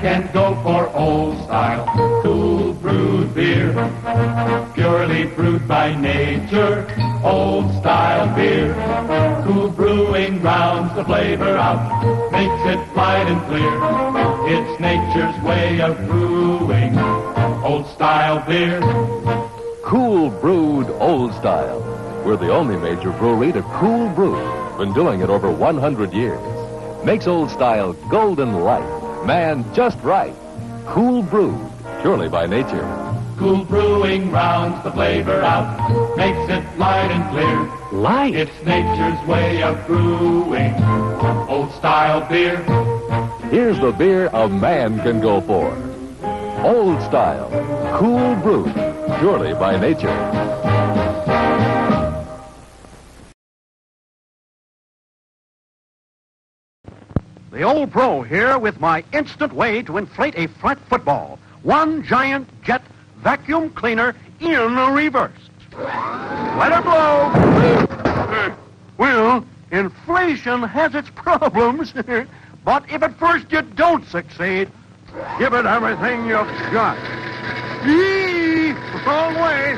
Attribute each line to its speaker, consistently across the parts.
Speaker 1: can go for old style, cool brewed beer. Purely brewed by nature, old style beer. Cool brewing rounds the flavor out, makes it light and clear. It's nature's way of brewing, old style beer.
Speaker 2: Cool brewed old style. We're the only major brewery to cool brew. Been doing it over 100 years. Makes old style golden light. Man, just right. Cool brewed, purely by nature.
Speaker 1: Cool brewing rounds the flavor out, makes it light and clear.
Speaker 2: Light?
Speaker 1: It's nature's way of brewing, old style beer.
Speaker 2: Here's the beer a man can go for. Old style, cool brewed, purely by nature.
Speaker 3: The old pro here with my instant way to inflate a flat football. One giant jet vacuum cleaner in reverse. Let her blow. Well, inflation has its problems, but if at first you don't succeed, give it everything you've got. Yee! Wrong way.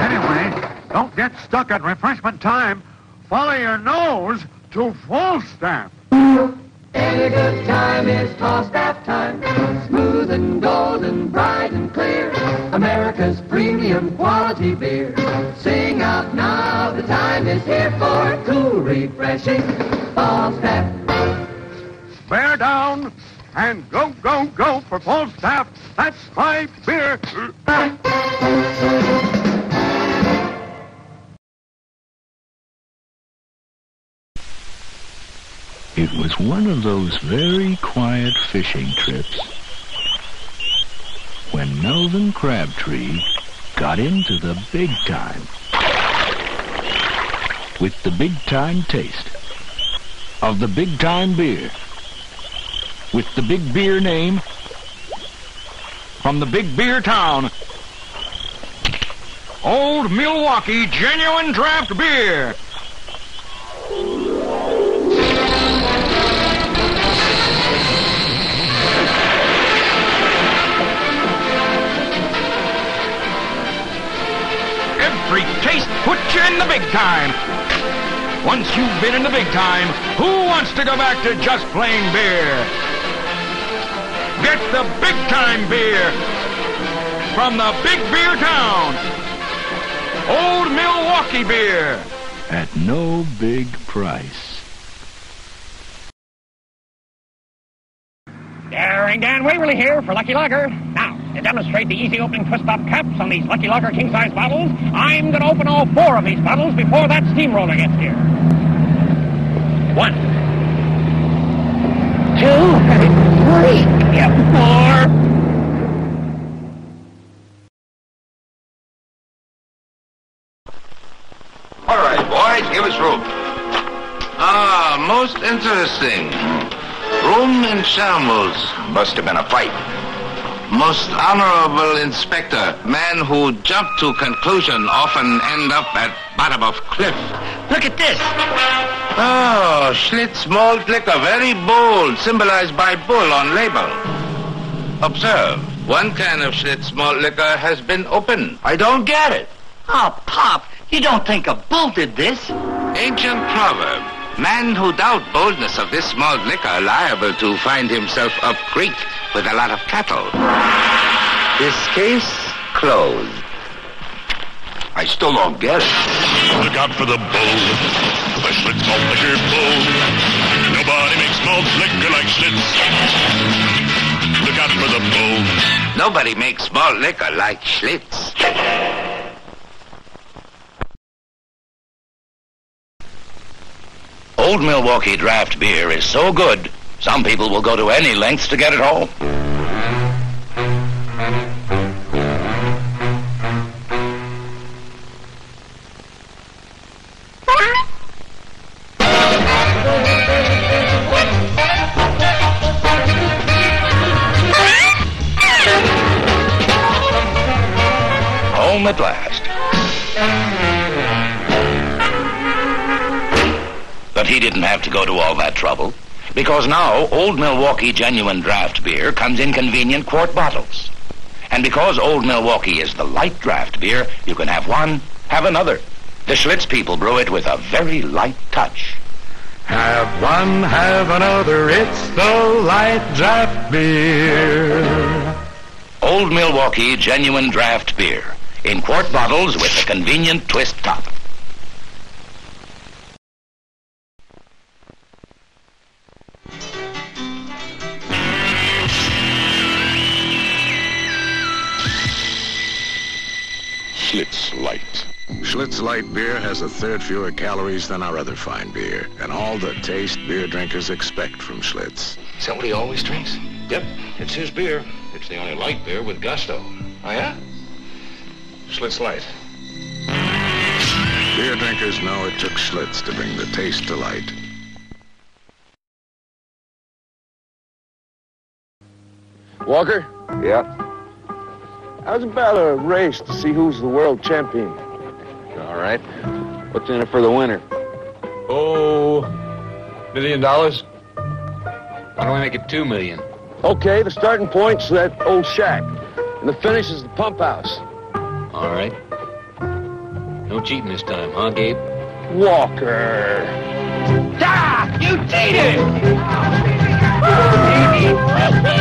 Speaker 3: Anyway, don't get stuck at refreshment time. Follow your nose to Falstaff.
Speaker 4: Any good time is Falstaff time. Smooth and golden, bright and clear. America's premium quality beer. Sing out now, the time is here for cool, refreshing Falstaff.
Speaker 3: Bear down and go, go, go for Falstaff. That's my beer.
Speaker 5: It was one of those very quiet fishing trips when Melvin Crabtree got into the big time with the big time taste of the big time beer with the big beer name from the big beer town, Old Milwaukee Genuine Draft Beer. Every taste puts you in the big time. Once you've been in the big time, who wants to go back to just plain beer? Get the big time beer from the big beer town, Old Milwaukee beer, at no big price.
Speaker 6: Daring Dan Waverly here for Lucky Lager. Now, to demonstrate the easy opening twist-top caps on these Lucky Lager king-size bottles, I'm going to open all 4 of these bottles before that steamroller gets here. 1, 2, 3, 4.
Speaker 7: All right, boys, give us room. Ah, most interesting. Room in shambles. Must have been a fight. Most honorable inspector, man who jumped to conclusion often end up at bottom of cliff.
Speaker 6: Look at this.
Speaker 7: Oh, Schlitz malt liquor, very bold, symbolized by bull on label. Observe, one can of Schlitz malt liquor has been opened. I don't get it.
Speaker 6: Oh, Pop, you don't think a bull did this?
Speaker 7: Ancient proverb. Man who doubt boldness of this malt liquor liable to find himself up creek with a lot of cattle. This case closed. I still don't get it.
Speaker 8: Look out for the bull, the Schlitz malt liquor bull. Nobody makes malt liquor like Schlitz. Look out for the bull.
Speaker 7: Nobody makes malt liquor like Schlitz.
Speaker 9: Old Milwaukee draft beer is so good, some people will go to any lengths to get it home. Home at last. The But he didn't have to go to all that trouble, because now Old Milwaukee Genuine Draft Beer comes in convenient quart bottles. And because Old Milwaukee is the light draft beer, you can have one, have another. The Schlitz people brew it with a very light touch.
Speaker 1: Have one, have another, it's the light draft beer.
Speaker 9: Old Milwaukee Genuine Draft Beer, in quart bottles with a convenient twist top.
Speaker 8: Schlitz Light.
Speaker 10: Schlitz Light beer has a third fewer calories than our other fine beer, and all the taste beer drinkers expect from Schlitz.
Speaker 9: Is that what he always drinks?
Speaker 5: Yep, it's his beer. It's the only light beer with gusto.
Speaker 9: Oh, yeah?
Speaker 5: Schlitz Light.
Speaker 10: Beer drinkers know it took Schlitz to bring the taste to light.
Speaker 11: Walker?
Speaker 12: Yeah?
Speaker 11: How's about a race to see who's the world champion?
Speaker 12: All right. What's in it for the winner?
Speaker 11: Oh, $1 million?
Speaker 12: Why don't we make it 2 million?
Speaker 11: Okay, the starting point's that old shack, and the finish is the pump house.
Speaker 12: All right. No cheating this time, huh, Gabe?
Speaker 11: Walker!
Speaker 6: Ah! You cheated!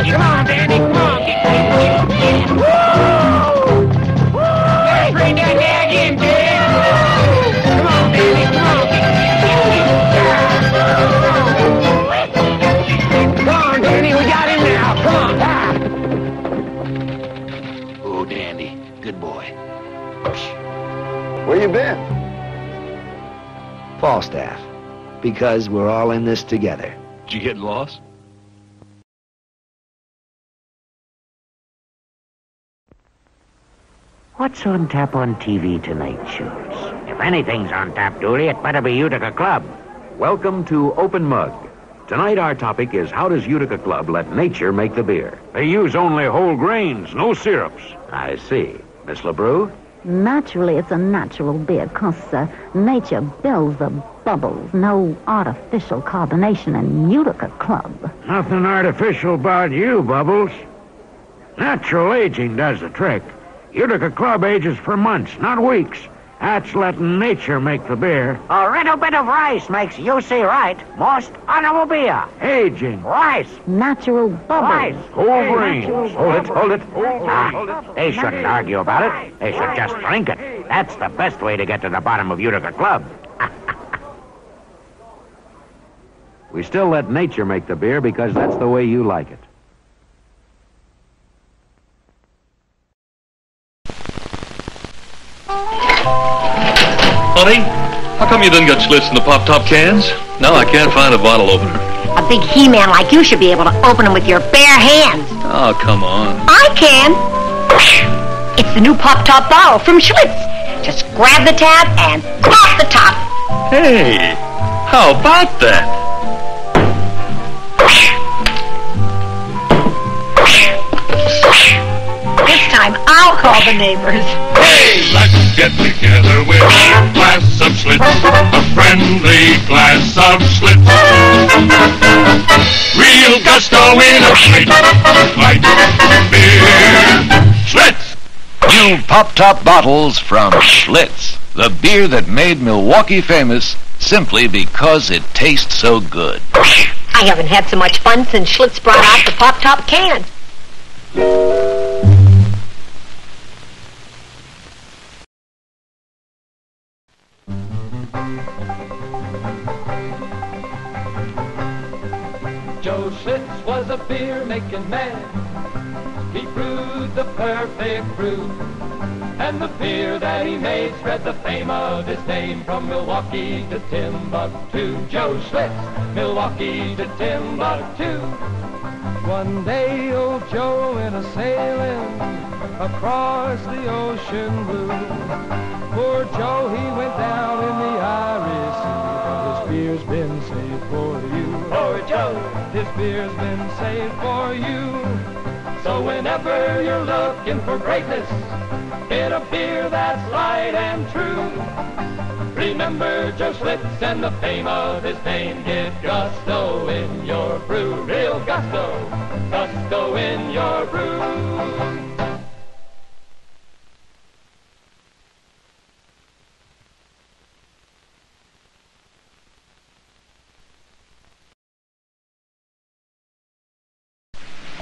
Speaker 6: Come on, Danny, come on! Let's bring that dag in, Dad! Come on, Danny, come on! Come on, Danny, we got him now, come on!
Speaker 9: Oh, Dandy, good boy.
Speaker 11: Where you been?
Speaker 13: Falstaff, because we're all in this together.
Speaker 12: Did you get lost?
Speaker 14: What's on tap on TV tonight, Schultz? If anything's on tap, Dooley, it better be Utica Club.
Speaker 15: Welcome to Open Mug. Tonight our topic is how does Utica Club let nature make the beer?
Speaker 3: They use only whole grains, no syrups.
Speaker 15: I see. Miss LeBrew?
Speaker 16: Naturally, it's a natural beer, 'cause nature builds the bubbles. No artificial carbonation in Utica Club.
Speaker 3: Nothing artificial about you, Bubbles. Natural aging does the trick. Utica Club ages for months, not weeks. That's letting nature make the beer.
Speaker 14: A little bit of rice makes you see right. Most honorable beer.
Speaker 3: Aging.
Speaker 14: Rice.
Speaker 16: Natural bubbles.
Speaker 14: Rice.
Speaker 3: Whole grains.
Speaker 15: Hold it.
Speaker 14: They shouldn't argue about it. They should just drink it. That's the best way to get to the bottom of Utica Club.
Speaker 15: We still let nature make the beer because that's the way you like it.
Speaker 17: Honey, how come you didn't get Schlitz in the pop-top cans? No, I can't find a bottle opener.
Speaker 18: A big He-Man like you should be able to open them with your bare hands.
Speaker 17: Oh, come on.
Speaker 18: I can. It's the new pop-top bottle from Schlitz. Just grab the tab and pop the top.
Speaker 17: Hey, how about that?
Speaker 18: This time I'll call the neighbors.
Speaker 8: Hey, let's get together with a glass of Schlitz, a friendly glass of Schlitz. Real gusto in a plate, light beer. Schlitz!
Speaker 9: New pop-top bottles from Schlitz, the beer that made Milwaukee famous simply because it tastes so good.
Speaker 18: I haven't had so much fun since Schlitz brought out the pop-top can.
Speaker 1: Joe Schlitz was a beer-making man. He brewed the perfect brew. And the beer that he made spread the fame of his name from Milwaukee to Timbuktu. Joe Schlitz, Milwaukee to Timbuktu.
Speaker 19: One day old Joe went a-sailing across the ocean blue. Poor Joe, he went down in the Irish Sea, but his beer's been saved for you.
Speaker 1: Poor Joe,
Speaker 19: his beer's been saved for you.
Speaker 1: So whenever you're looking for greatness, get a beer that's light and true.
Speaker 4: Remember Joe Schlitz and the fame of his name. Get gusto in your brew, real gusto, gusto in your brew.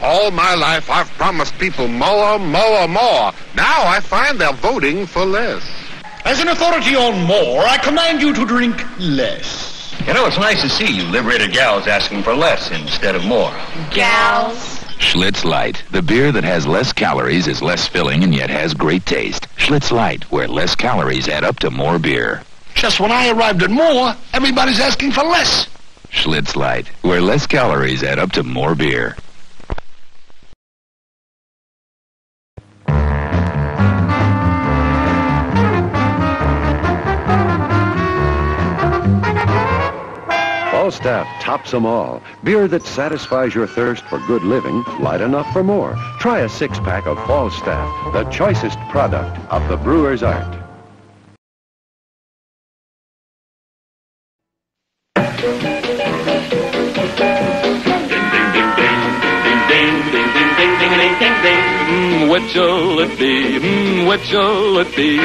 Speaker 10: All my life, I've promised people more, more, more. Now I find they're voting for less.
Speaker 20: As an authority on more, I command you to drink less.
Speaker 21: You know, it's nice to see you liberated gals asking for less instead of more.
Speaker 18: Gals.
Speaker 7: Schlitz Light, the beer that has less calories, is less filling, and yet has great taste. Schlitz Light, where less calories add up to more beer.
Speaker 20: Just when I arrived at more, everybody's asking for less.
Speaker 7: Schlitz Light, where less calories add up to more beer.
Speaker 15: Falstaff tops them all. Beer that satisfies your thirst for good living, light enough for more. Try a six-pack of Falstaff, the choicest product of the brewer's art.
Speaker 17: Which'll it be? Which'll it be?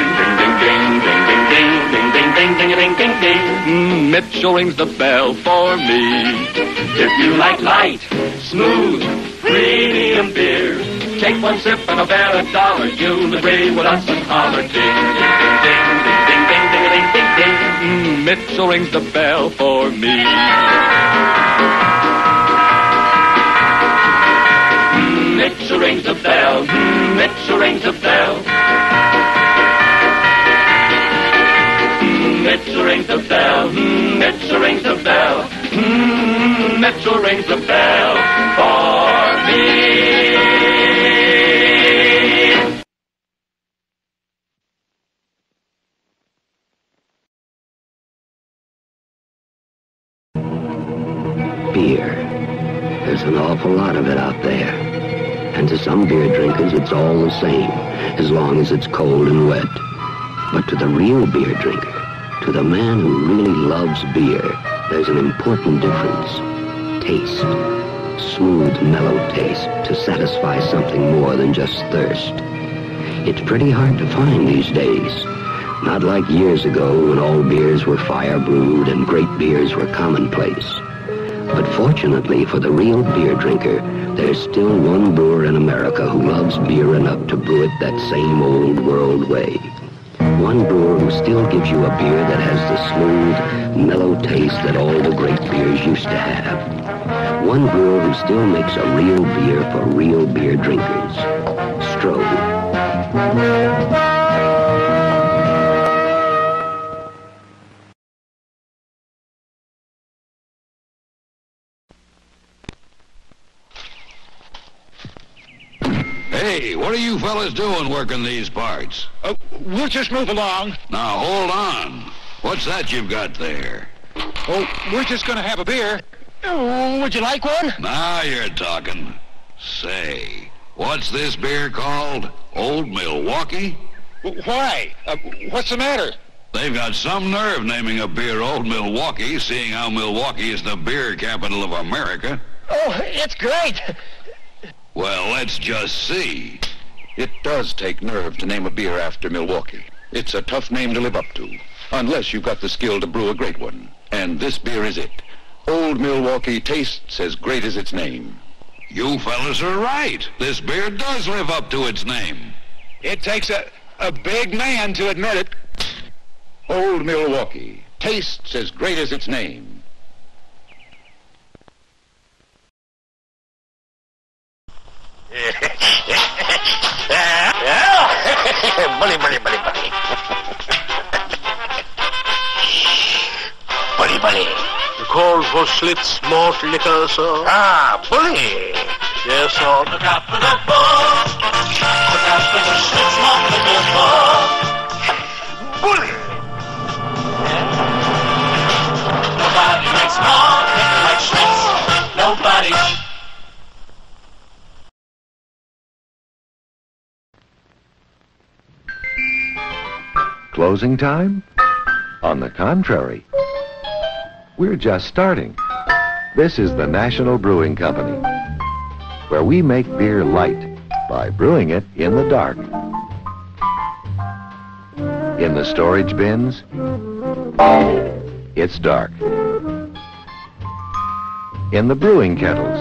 Speaker 17: Mitchell rings the bell for me.
Speaker 4: If you like light, smooth, premium beer, take one sip and I'll bet $1 you'll agree with us and holler ding, ding, ding, ding, ding, ding, ding, ding, ding.
Speaker 17: Mitchell rings the bell for me.
Speaker 4: Mitchell rings the bell, Mitchell rings the bell. Mitchell rings the bell, Mitchell rings the bell, Mitchell rings the bell for me.
Speaker 22: Beer. There's an awful lot of it out there. And to some beer drinkers, it's all the same, as long as it's cold and wet. But to the real beer drinker, to the man who really loves beer, there's an important difference. Taste. Smooth, mellow taste to satisfy something more than just thirst. It's pretty hard to find these days. Not like years ago when all beers were fire brewed and great beers were commonplace. But fortunately for the real beer drinker, there's still one brewer in America who loves beer enough to brew it that same old world way. One brewer who still gives you a beer that has the smooth, mellow taste that all the great beers used to have. One brewer who still makes a real beer for real beer drinkers. Stroh.
Speaker 10: Hey, what are you fellas doing working these parts?
Speaker 20: We'll just move along.
Speaker 10: Now, hold on. What's that you've got there?
Speaker 20: Oh, we're just going to have a beer. Would you like one?
Speaker 10: Now you're talking. Say, what's this beer called? Old Milwaukee?
Speaker 20: Why? What's the matter?
Speaker 10: They've got some nerve naming a beer Old Milwaukee, seeing how Milwaukee is the beer capital of America.
Speaker 20: Oh, it's great.
Speaker 10: Well, let's just see.
Speaker 23: It does take nerve to name a beer after Milwaukee. It's a tough name to live up to, unless you've got the skill to brew a great one. And this beer is it. Old Milwaukee tastes as great as its name.
Speaker 10: You fellas are right. This beer does live up to its name.
Speaker 20: It takes a big man to admit it.
Speaker 23: Old Milwaukee tastes as great as its name.
Speaker 14: Bully, bully, bully, bully. Bully, bully.
Speaker 11: You called for Schlitz malt liquor, sir?
Speaker 14: Ah, bully.
Speaker 11: Yes, sir.
Speaker 4: Look out for the bull. Look out for the Schlitz malt liquor bull.
Speaker 14: Bully.
Speaker 4: Nobody makes malt liquor like Schlitz. Nobody.
Speaker 15: Closing time? On the contrary, we're just starting. This is the National Brewing Company, where we make beer light by brewing it in the dark. In the storage bins, it's dark. In the brewing kettles,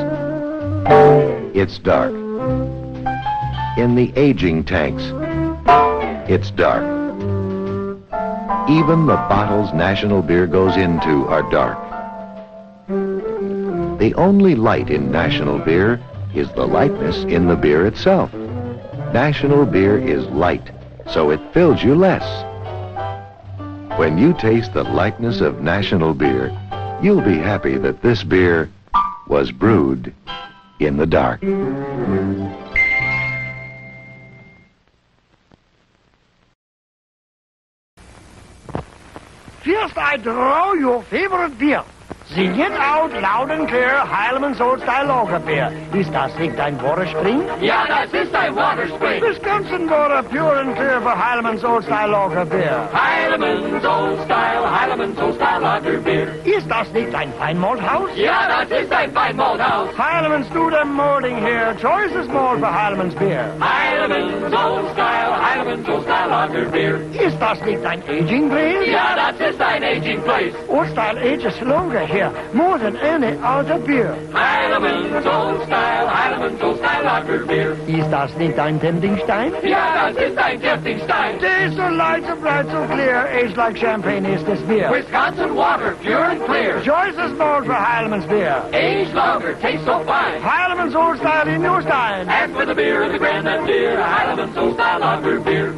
Speaker 15: it's dark. In the aging tanks, it's dark. Even the bottles National Beer goes into are dark. The only light in National Beer is the lightness in the beer itself. National Beer is light, so it fills you less. When you taste the lightness of National Beer, you'll be happy that this beer was brewed in the dark.
Speaker 3: First, I draw your favorite beer. Sing it out loud and clear, Heileman's Old Style Lager Beer. Ist das nicht ein Waterspring?
Speaker 4: Ja, das ist ein Waterspring.
Speaker 3: Wisconsin water, pure and clear for Heileman's Old Style Lager Beer.
Speaker 4: Heileman's Old Style Lager Beer.
Speaker 3: Ist das nicht ein Feinmalthaus?
Speaker 4: Ja, das ist ein Feinmalthaus.
Speaker 3: Heileman's do them molding here. Choicest malt for Heileman's Beer.
Speaker 4: Heileman's Old Style Lager Beer.
Speaker 3: Ist das nicht ein aging place?
Speaker 4: Ja, das ist ein aging place.
Speaker 3: Old Style ages longer here, more than any other beer.
Speaker 4: Heileman's Old Style Lager Beer.
Speaker 3: Ist das nicht ein Temptingstein?
Speaker 4: Ja, das ist ein Temptingstein.
Speaker 3: Tastes so light, so bright, so clear, aged like champagne is this beer.
Speaker 4: Wisconsin water, pure and clear.
Speaker 3: Choicest malt for Heileman's Beer.
Speaker 4: Aged longer, tastes so fine.
Speaker 3: Heileman's Old Style in your stein.
Speaker 4: And for the beer of the grand and dear, Heileman's Old Style Lager Beer.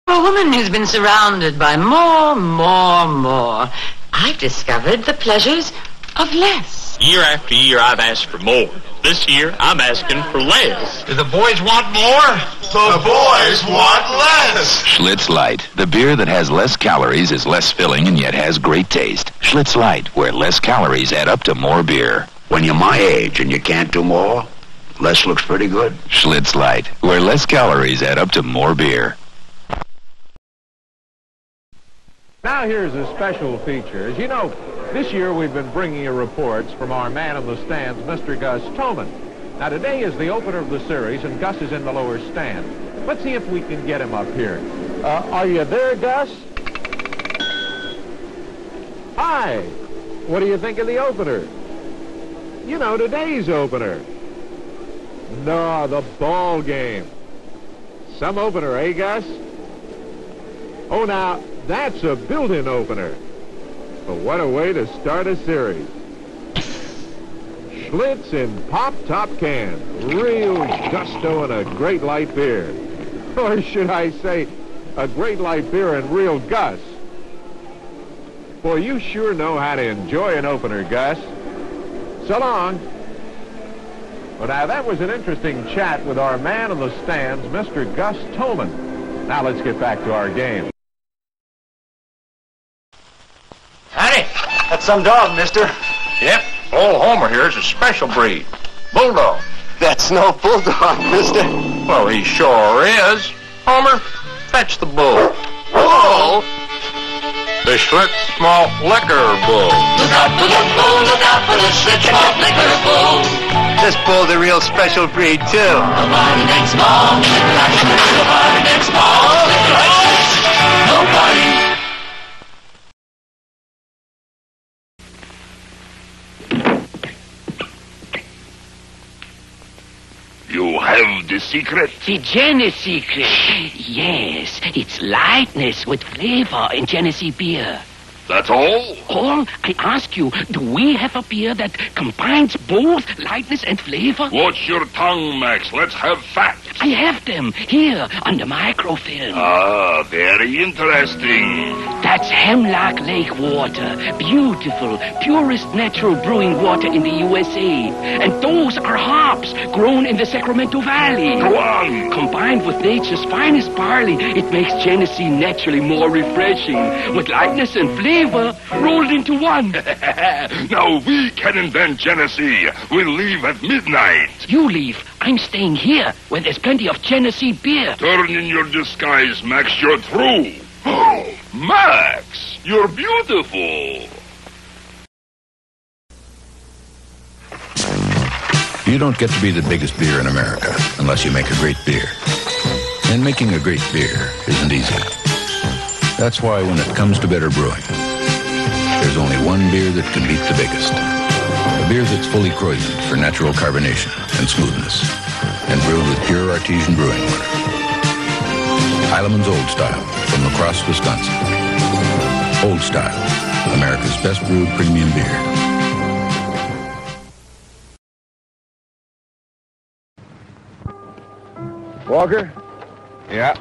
Speaker 2: A woman who's been surrounded by more. I've discovered the pleasures of less.
Speaker 5: Year after year, I've asked for more. This year, I'm asking for less.
Speaker 21: Do the boys want more? The boys want less.
Speaker 7: Schlitz Light, the beer that has less calories, is less filling, and yet has great taste. Schlitz Light, where less calories add up to more beer.
Speaker 22: When you're my age and you can't do more, less looks pretty good.
Speaker 7: Schlitz Light, where less calories add up to more beer.
Speaker 6: Now here's a special feature. As you know, this year we've been bringing you reports from our man in the stands, Mr. Gus Toman. Now today is the opener of the series, and Gus is in the lower stand. Let's see if we can get him up here. Are you there, Gus? Hi. What do you think of the opener? You know, today's opener. No, the ball game. Some opener, eh, Gus? Oh, now, that's a built-in opener. But what a way to start a series. Schlitz in pop-top can. Real gusto and a great light beer. Or should I say, a great light beer and real Gus. Boy, you sure know how to enjoy an opener, Gus. So long. Well, now, that was an interesting chat with our man in the stands, Mr. Gus Toman. Now, let's get back to our game.
Speaker 21: Howdy. That's some dog, mister. Yep. Old Homer here is a special breed. Bulldog. That's no bulldog, mister. Well, he sure is. Homer, fetch the bull. Bull? The Schlitz Malt Liquor Bull.
Speaker 4: Look out for the bull, look out for the Schlitz Malt Liquor Bull.
Speaker 21: This bull's a real special breed, too.
Speaker 4: Nobody makes malt liquor like Schlitz. Nobody makes malt liquor like Schlitz. Nobody.
Speaker 21: You have the secret?
Speaker 24: The Genesee secret. Yes, it's lightness with flavor in Genesee beer.
Speaker 21: That's all?
Speaker 24: All? I ask you, do we have a beer that combines both lightness and flavor?
Speaker 21: Watch your tongue, Max. Let's have facts.
Speaker 24: I have them here on the microfilm.
Speaker 21: Ah, very interesting.
Speaker 24: That's Hemlock Lake water. Beautiful, purest natural brewing water in the USA. And those are hops grown in the Sacramento Valley.
Speaker 23: Go on.
Speaker 24: Combined with nature's finest barley, it makes Genesee naturally more refreshing. With lightness and flavor rolled into one.
Speaker 23: Now we can invent Genesee. We'll leave at midnight.
Speaker 24: You leave. I'm staying here where there's plenty of Genesee beer.
Speaker 23: Turn in your disguise, Max. You're through. Oh, Max, you're beautiful.
Speaker 8: You don't get to be the biggest beer in America unless you make a great beer. And making a great beer isn't easy. That's why when it comes to better brewing, there's only one beer that can beat the biggest. A beer that's fully croisoned for natural carbonation and smoothness, and brewed with pure artesian brewing water. Heileman's Old Style from La Crosse, Wisconsin. Old Style, America's best brewed premium beer.
Speaker 11: Walker,
Speaker 6: Yeah.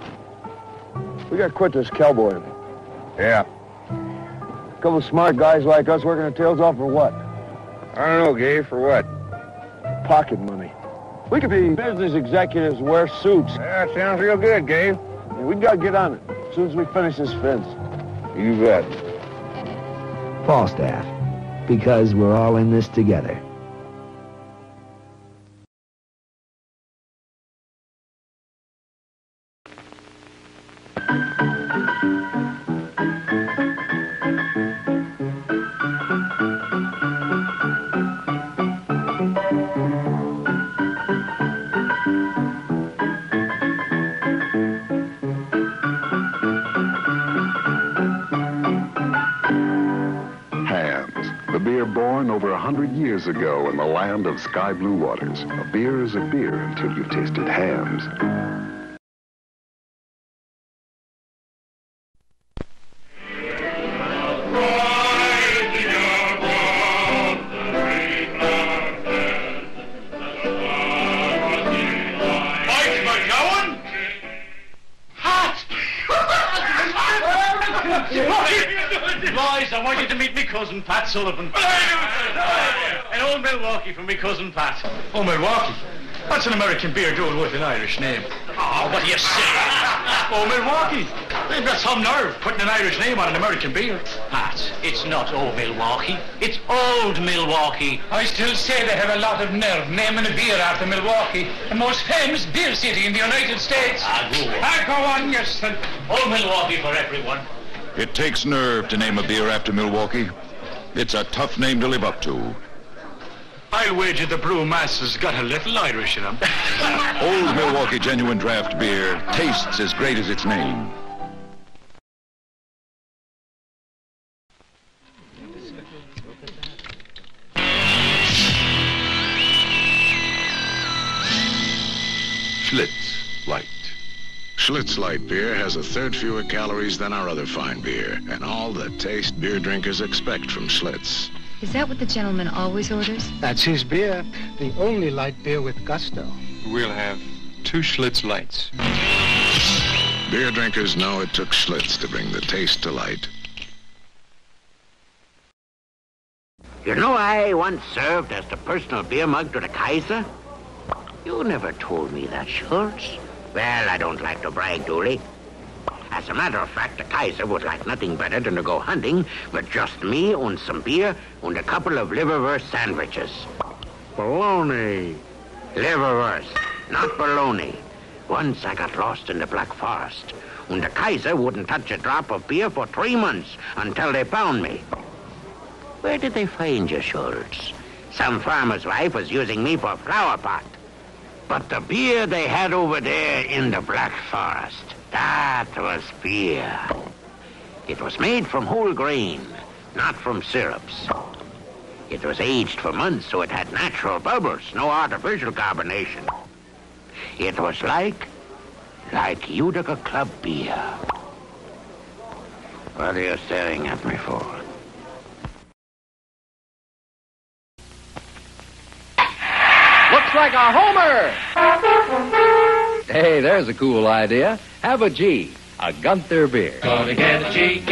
Speaker 11: we got to quit this cowboying.
Speaker 6: Yeah.
Speaker 11: A couple of smart guys like us working our tails off for what?
Speaker 6: I don't know, Gabe, for what?
Speaker 11: Pocket money. We could be business executives, wear suits.
Speaker 6: Yeah, sounds real good, Gabe.
Speaker 11: And we got to get on it as soon as we finish this fence.
Speaker 6: You bet.
Speaker 12: Falstaff, because we're all in this together.
Speaker 10: The beer born over 100 years ago in the land of sky blue waters. A beer is a beer until you've tasted Hams.
Speaker 20: Boys, I want you to meet me cousin, Pat Sullivan. And old Milwaukee for me cousin Pat. Oh, Milwaukee? What's an American beer doing with an Irish name? Oh, what do you say? Oh, Milwaukee. They've got some nerve putting an Irish name on an American beer. Pat, it's not old Milwaukee. It's old Milwaukee. I still say they have a lot of nerve naming a beer after Milwaukee, the most famous beer city in the United States. Go on, yes, son. Old Milwaukee for everyone.
Speaker 23: It takes nerve to name a beer after Milwaukee. It's a tough name to live up to.
Speaker 20: I'll wager the brewmaster's got a little Irish in him.
Speaker 23: Old Milwaukee Genuine Draft Beer tastes as great as its name. Schlitz Light.
Speaker 10: Schlitz Light beer has a third fewer calories than our other fine beer, and all the taste beer drinkers expect from Schlitz.
Speaker 13: Is that what the gentleman always orders?
Speaker 16: That's his beer, the only light beer with gusto.
Speaker 25: We'll have 2 Schlitz Lights.
Speaker 10: Beer drinkers know it took Schlitz to bring the taste to light.
Speaker 14: You know, I once served as the personal beer mug to the Kaiser. You never told me that, Schultz. Well, I don't like to brag, Dooley. As a matter of fact, the Kaiser would like nothing better than to go hunting with just me and some beer and a couple of liverwurst sandwiches. Bologna. Liverwurst, not bologna. Once I got lost in the Black Forest, and the Kaiser wouldn't touch a drop of beer for 3 months until they found me. Where did they find you, Schultz? Some farmer's wife was using me for a flower pot. But the beer they had over there in the Black Forest, that was beer. It was made from whole grain, not from syrups. It was aged for months, so it had natural bubbles, no artificial carbonation. It was like Utica Club beer. What are you staring at me for?
Speaker 26: Looks like a homer! Hey, there's a cool idea. Have a G.
Speaker 1: a Gunther beer.
Speaker 4: Gonna get a G,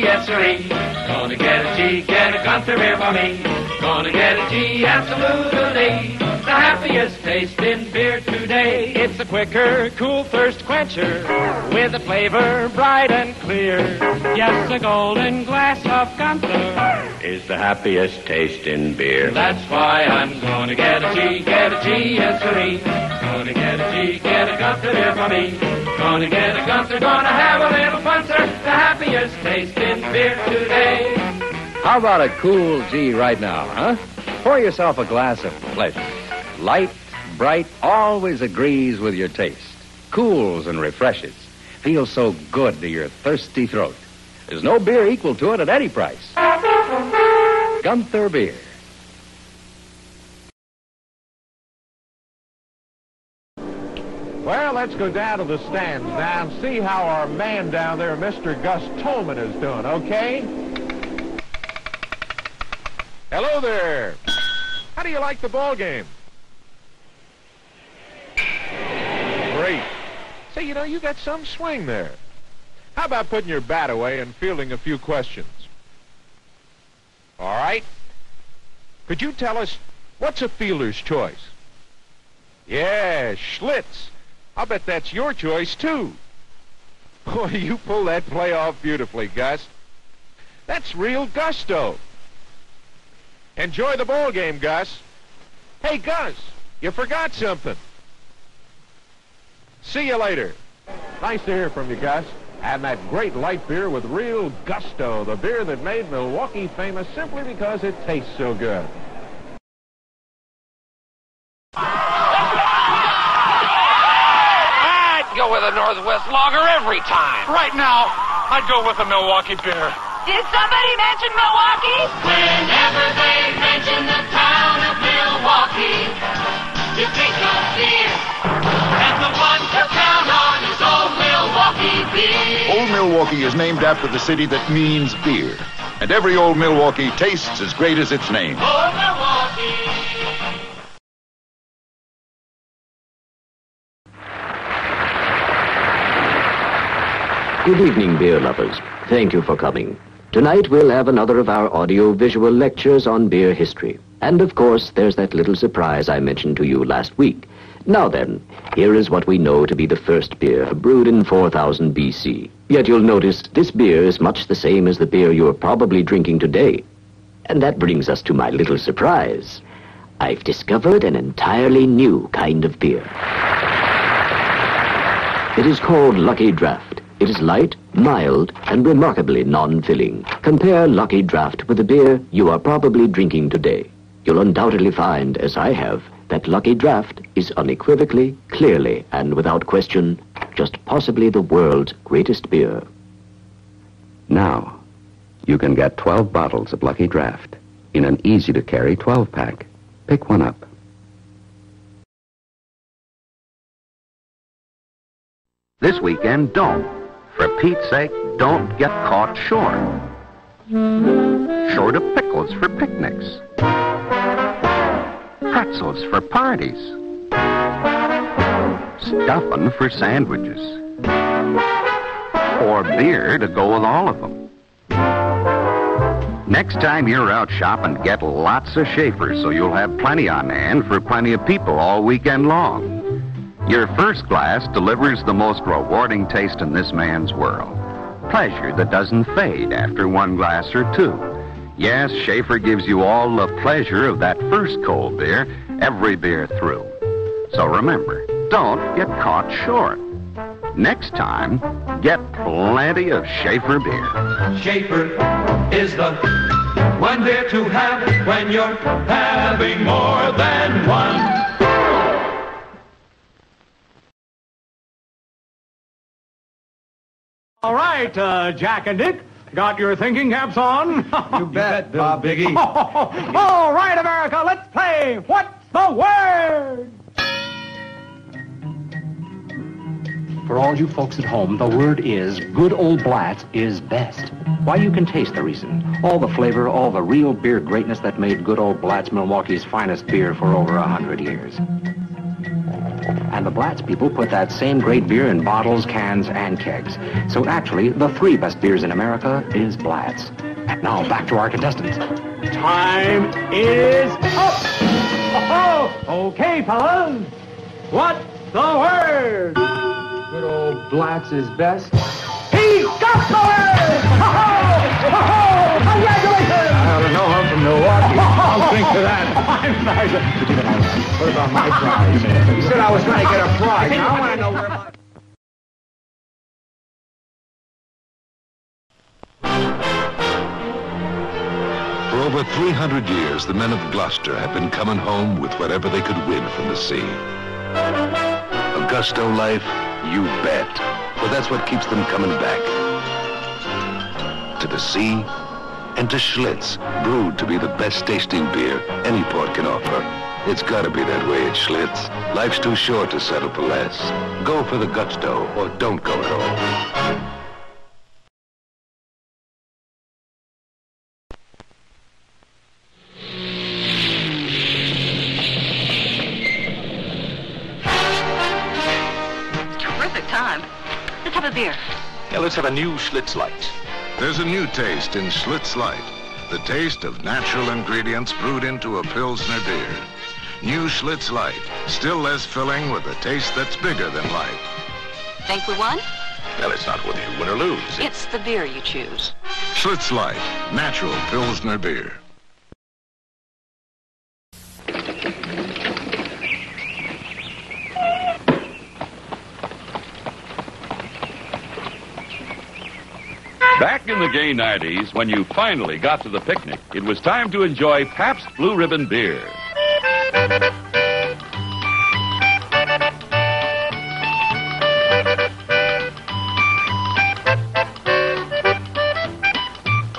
Speaker 4: yes sirree. Gonna get a G, get a Gunther beer for me. Gonna get a G, absolutely. The happiest taste in beer today.
Speaker 9: It's a quicker, cool thirst quencher with a flavor bright and clear. Yes, a golden glass of Gunther
Speaker 1: Is the happiest taste in beer.
Speaker 4: That's why I'm gonna get a G, yes sirree. Gonna get a G, get a Gunther beer for me. Gonna get a Gunther, gonna have a little fun, sir. The happiest taste in beer today.
Speaker 1: How about a cool G right now, huh? Pour yourself a glass of pleasure. Light, bright, always agrees with your taste. Cools and refreshes. Feels so good to your thirsty throat. There's no beer equal to it at any price. Gunther beer.
Speaker 6: Well, let's go down to the stands now and see how our man down there, Mr. Gus Tolman, is doing, okay? Hello there. How do you like the ball game? Great. Say, you know, you got some swing there. How about putting your bat away and fielding a few questions? All right. Could you tell us, what's a fielder's choice? Yeah, Schlitz. I'll bet that's your choice, too. Boy, you pull that play off beautifully, Gus. That's real gusto. Enjoy the ball game, Gus. Hey, Gus, you forgot something. See you later. Nice to hear from you, Gus. And that great light beer with real gusto, the beer that made Milwaukee famous simply because it tastes so good.
Speaker 21: I'd go with a Northwest Lager every time.
Speaker 20: Right now, I'd go with a Milwaukee beer.
Speaker 2: Did somebody mention Milwaukee?
Speaker 4: Whenever they mention the town of Milwaukee, you think of beer. And the one to count on is Old Milwaukee beer.
Speaker 8: Old Milwaukee is named after the city that means beer. And every Old Milwaukee tastes as great as its name.
Speaker 4: Old Milwaukee.
Speaker 22: Good evening, beer lovers. Thank you for coming. Tonight we'll have another of our audio-visual lectures on beer history. And of course, there's that little surprise I mentioned to you last week. Now then, here is what we know to be the first beer, brewed in 4000 BC. Yet you'll notice this beer is much the same as the beer you're probably drinking today. And that brings us to my little surprise. I've discovered an entirely new kind of beer. It is called Lucky Draft. It is light, mild, and remarkably non-filling. Compare Lucky Draft with the beer you are probably drinking today. You'll undoubtedly find, as I have, that Lucky Draft is unequivocally, clearly, and without question, just possibly the world's greatest beer.
Speaker 15: Now, you can get 12 bottles of Lucky Draft in an easy-to-carry 12-pack. Pick one up. This weekend, don't. For Pete's sake, don't get caught short. Short of pickles for picnics. Pretzels for parties. Stuffing for sandwiches. Or beer to go with all of them. Next time you're out shopping, get lots of Schaefer so you'll have plenty on hand for plenty of people all weekend long. Your first glass delivers the most rewarding taste in this man's world. Pleasure that doesn't fade after one glass or two. Yes, Schaefer gives you all the pleasure of that first cold beer, every beer through. So remember, don't get caught short. Next time, get plenty of Schaefer beer.
Speaker 4: Schaefer is the one beer to have when you're having more than one.
Speaker 3: All right, Jack and Dick, got your thinking caps on?
Speaker 16: You bet, Bob Biggie.
Speaker 3: All right, America, let's play What's the Word?
Speaker 17: For all you folks at home, the word is good old Blatz is best. Why, you can taste the reason. All the flavor, all the real beer greatness that made good old Blatz Milwaukee's finest beer for over 100 years. And the Blatz people put that same great beer in bottles, cans, and kegs. So actually, the 3 best beers in America is Blatz. And now back to our contestants.
Speaker 3: Time is up! Oh, okay, fellas. What's the word?
Speaker 17: Good old Blatz is best.
Speaker 3: He got the word! Congratulations!
Speaker 17: I ought to know I'm from Milwaukee. I'll drink to that.
Speaker 3: I'm sorry, sir. What about my prize?
Speaker 17: You said I was trying to get a prize. Now I want to know where my...
Speaker 23: For over 300 years, the men of Gloucester have been coming home with whatever they could win from the sea. A gusto life, you bet. For that's what keeps them coming back. To the sea and to Schlitz, brewed to be the best tasting beer any port can offer. It's got to be that way at Schlitz. Life's too short to settle for less. Go for the gusto or don't go at all.
Speaker 5: Time. Let's have a beer.
Speaker 21: Yeah, let's have a new Schlitz Light.
Speaker 10: There's a new taste in Schlitz Light. The taste of natural ingredients brewed into a Pilsner beer. New Schlitz Light. Still less filling with a taste that's bigger than life.
Speaker 5: Think we won?
Speaker 21: Well, it's not whether you win or lose.
Speaker 5: It's the beer you choose.
Speaker 10: Schlitz Light. Natural Pilsner beer.
Speaker 7: Back in the gay 90s, when you finally got to the picnic, it was time to enjoy Pabst Blue Ribbon beer.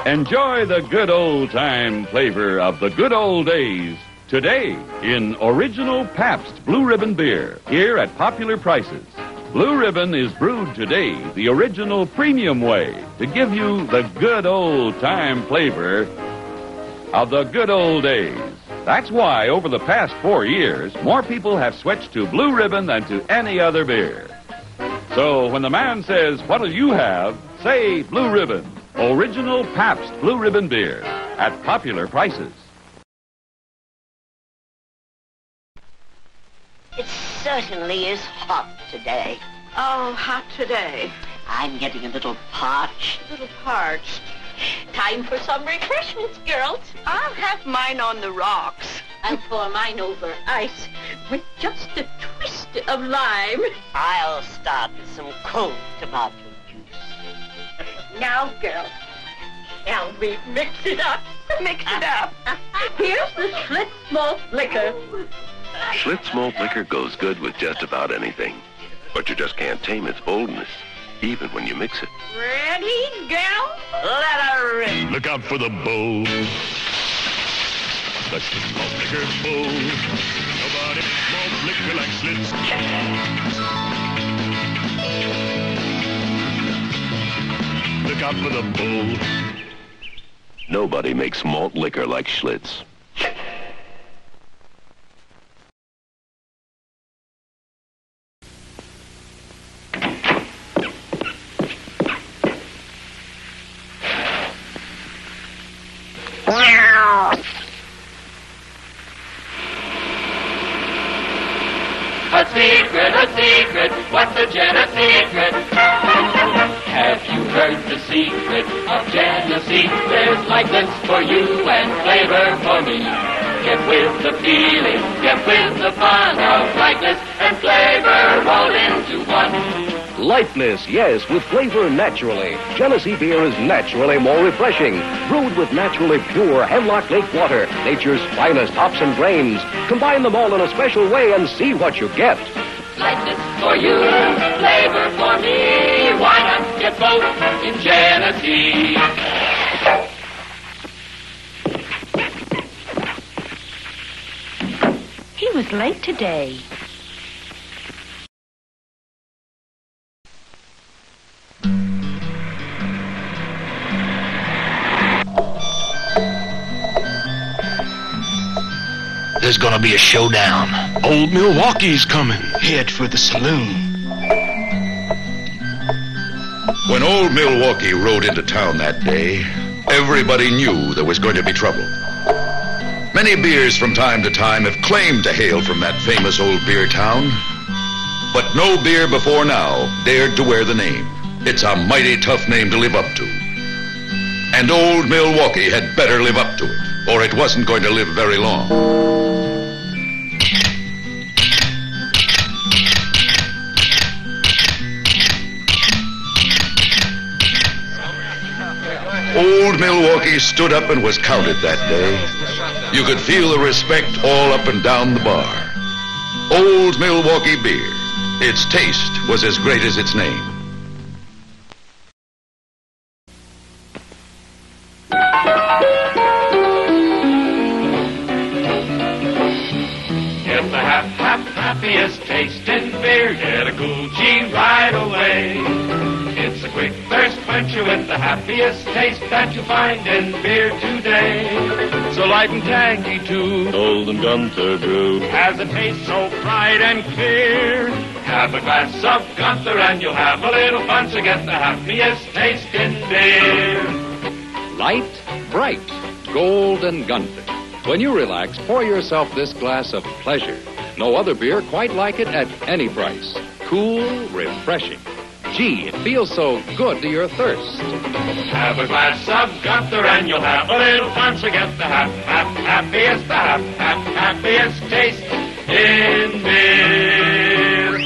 Speaker 7: Enjoy the good old-time flavor of the good old days today in original Pabst Blue Ribbon beer, here at popular prices. Blue Ribbon is brewed today the original premium way to give you the good old-time flavor of the good old days. That's why over the past 4 years, more people have switched to Blue Ribbon than to any other beer. So when the man says, "What'll you have?" say Blue Ribbon, original Pabst Blue Ribbon beer at popular prices.
Speaker 11: It certainly is hot today.
Speaker 5: Oh, hot today.
Speaker 11: I'm getting a little parched.
Speaker 5: A little parched.
Speaker 11: Time for some refreshments, girls.
Speaker 5: I'll have mine on the rocks.
Speaker 11: I'll pour mine over ice with just a twist of lime. I'll start with some cold tomato juice. Now, girls, shall we mix it up?
Speaker 5: Mix it up.
Speaker 11: Here's the Schlitz malt liquor.
Speaker 18: Schlitz malt liquor goes good with just about anything, but you just can't tame its boldness, even when you mix it.
Speaker 11: Ready, girls? Let her rip.
Speaker 18: Look out for the bowl. The Schlitz malt liquor bowl. Nobody makes malt liquor like Schlitz. Look out for the bowl. Nobody makes malt liquor like Schlitz.
Speaker 9: A secret, what's a gin a secret? Have you heard the secret of Genesee? There's likeness for you and flavor for me. Get with the feeling, get with the fun of likeness and flavor rolled into one.
Speaker 19: Lightness, yes, with flavor naturally. Genesee beer is naturally more refreshing. Brewed with naturally pure Hemlock Lake water, nature's finest hops and grains. Combine them all in a special way and see what you get.
Speaker 9: Lightness for you, flavor for me. Why not get both in Genesee?
Speaker 5: He was late today.
Speaker 23: The
Speaker 12: there's gonna be a showdown. Old Milwaukee's coming. Head for the saloon.
Speaker 23: When old Milwaukee rode into town that day, everybody knew there was going to be trouble. Many beers from time to time have claimed to hail from that famous old beer town, but no beer before now dared to wear the name. It's a mighty tough name to live up to. And old Milwaukee had better live up to it, or it wasn't going to live very long. Old Milwaukee stood up and was counted that day. You could feel the respect all up and down the bar. Old Milwaukee beer. Its taste was as great as its name.
Speaker 9: Get the happiest taste in beer. Get a cool G right away. It's a quick thirst quencher with the happiest taste that you find in beer today. So light and tangy too, Golden Gunther brew has a taste so bright and clear. Have a glass of Gunther and you'll have a little fun. So get the happiest taste in beer.
Speaker 1: Light, bright, Golden Gunther. When you relax, pour yourself this glass of pleasure. No other beer quite like it at any price. Cool, refreshing. Gee, it feels so good to your thirst.
Speaker 9: Have a glass of Gunther and you'll have a little fun. So get the happiest taste in beer.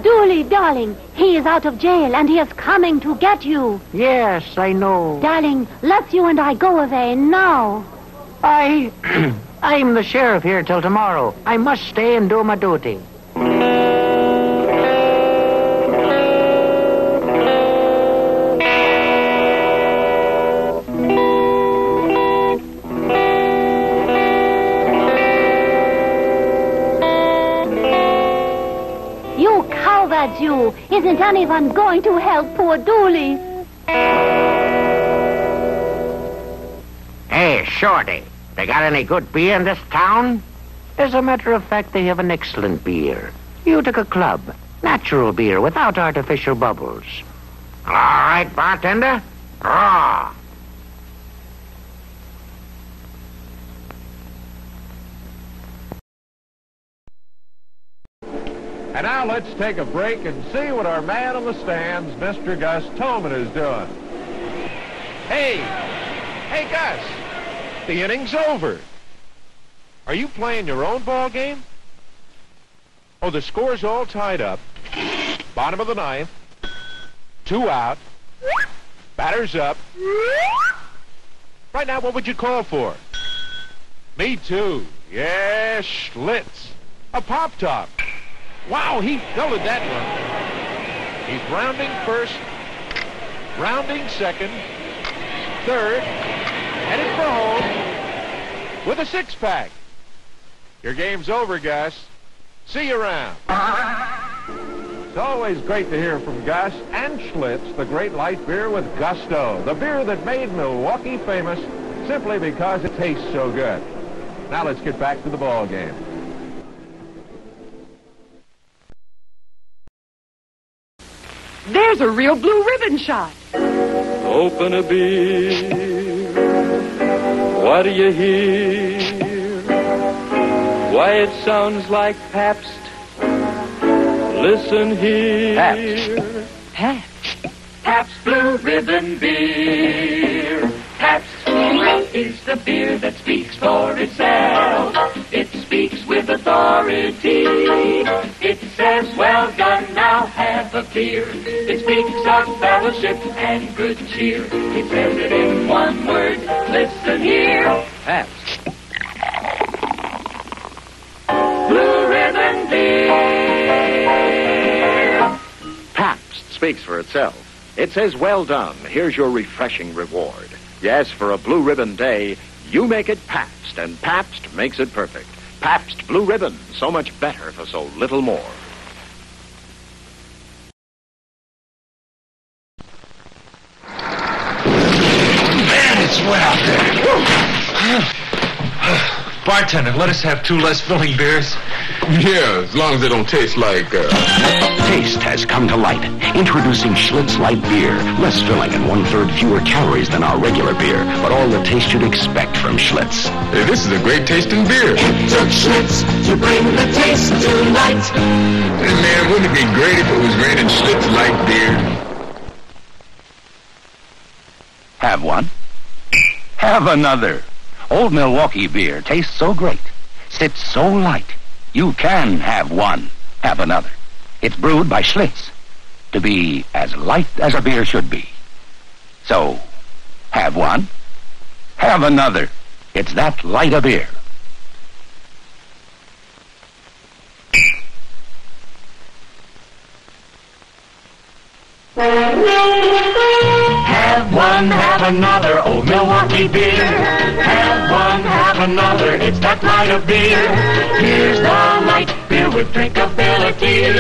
Speaker 13: Dooley, darling, he is out of jail and he is coming to get you.
Speaker 3: Yes, I know.
Speaker 13: Darling, let's you and I go away now.
Speaker 3: I'm the sheriff here till tomorrow. I must stay and do my duty.
Speaker 13: You cowards, you! Isn't anyone going to help poor Dooley?
Speaker 3: Hey, Shorty. They got any good beer in this town? As a matter of fact, they have an excellent beer. Utica Club. Natural beer without artificial bubbles. All right, bartender. Raw.
Speaker 6: And now let's take a break and see what our man on the stands, Mr. Gus Toman, is doing. Hey, Gus. The inning's over. Are you playing your own ball game? Oh, the score's all tied up. Bottom of the ninth. 2 out. Batter's up. Right now, what would you call for? Me too. Yeah, Schlitz. A pop-top. Wow, he belted that one. He's rounding first. Rounding second. Third. Headed for home with a 6-pack. Your game's over, Gus. See you around. It's always great to hear from Gus and Schlitz, the great light beer with gusto. The beer that made Milwaukee famous simply because it tastes so good. Now let's get back to the ball game.
Speaker 5: There's a real blue ribbon shot.
Speaker 9: Open a beer. What do you hear? Why, it sounds like Pabst. Listen here. Pabst Blue Ribbon Beer. Pabst is the beer that speaks for itself. It speaks with authority. It says, well done, now have a beer. It speaks of fellowship and good cheer. It says it in one word, listen here.
Speaker 1: Pabst.
Speaker 9: Blue Ribbon Beer.
Speaker 14: Pabst speaks for itself. It says, well done, here's your refreshing reward. Yes, for a Blue Ribbon Day, you make it Pabst, and Pabst makes it perfect. Pabst Blue Ribbon, so much better for so little more.
Speaker 12: Bartender, let us have 2 less filling beers.
Speaker 23: Yeah, as long as they don't taste like,
Speaker 19: Taste has come to light. Introducing Schlitz Light Beer. Less filling and 1/3 fewer calories than our regular beer. But all the taste you'd expect from Schlitz.
Speaker 23: Hey, this is a great tasting beer.
Speaker 4: It took Schlitz to bring the taste to light.
Speaker 23: Hey, man, wouldn't it be great if it was raining Schlitz Light Beer?
Speaker 19: Have one. Have another. Old Milwaukee beer tastes so great, sits so light. You can have one. Have another. It's brewed by Schlitz to be as light as a beer should be. So, have one. Have another. It's that light a beer.
Speaker 4: Have one, have another, old Milwaukee beer. Have one, have another, it's that light of beer. Here's the light beer with drinkability,